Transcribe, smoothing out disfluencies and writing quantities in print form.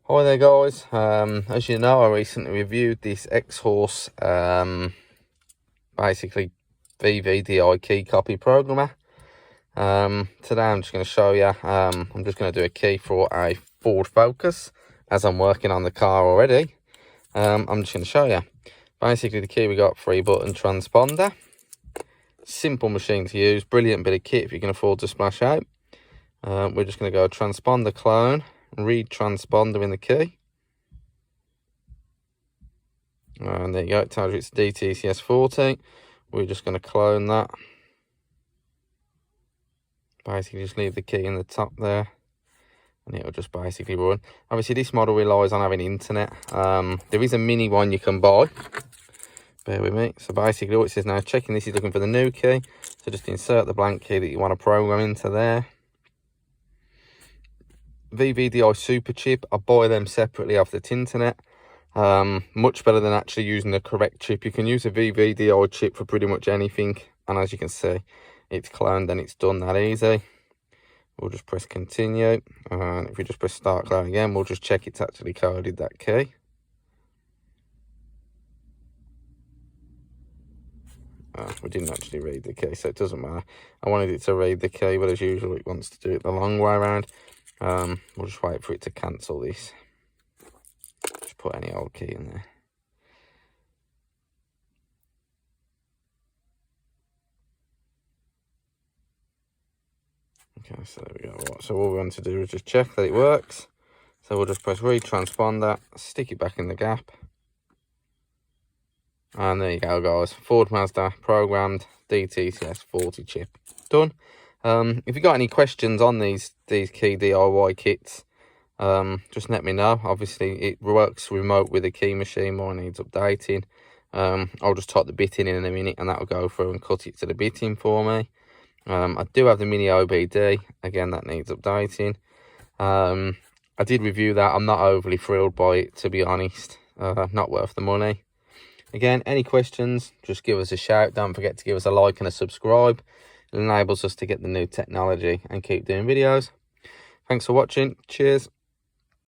Hi there guys, as you know I recently reviewed this xhorse basically Vvdi key copy programmer. Today I'm just going to show you, I'm just going to do a key for a Ford Focus as I'm working on the car already. I'm just going to show you. Basically the key we got 3-button transponder, simple machine to use, brilliant bit of kit if you can afford to splash out. We're just going to go transponder clone, read transponder in the key. And there you go, it tells you it's DTCS 40. We're just going to clone that. Basically just leave the key in the top there and it'll just basically run. Obviously this model relies on having internet. There is a mini one you can buy, bear with me. So basically all it says now, checking this is looking for the new key, so just insert the blank key that you want to program into there. Vvdi super chip, I buy them separately off the internet. Much better than actually using the correct chip. You can use a Vvdi chip for pretty much anything, and as you can see it's cloned and it's done that easy. We'll just press continue, and if we just press start clone again, we'll just check it's actually coded that key. We didn't actually read the key, so it doesn't matter. I wanted it to read the key, but as usual it wants to do it the long way around. We'll just wait for it to cancel this. Just put any old key in there. Okay, so there we go. Right, so all we want to do is just check that it works. So we'll just press read transponder, stick it back in the gap. And there you go guys, Ford Mazda programmed DTCS 40 chip. Done. If you got any questions on these key DIY kits, just let me know. Obviously it works remote with a key machine, more needs updating. I'll just type the bit in a minute and that'll go through and cut it to the bit in for me. I do have the mini OBD, again that needs updating. I did review that. I'm not overly thrilled by it, to be honest. Not worth the money. Again, any questions, just give us a shout. Don't forget to give us a like and a subscribe. It enables us to get the new technology and keep doing videos. Thanks for watching. Cheers.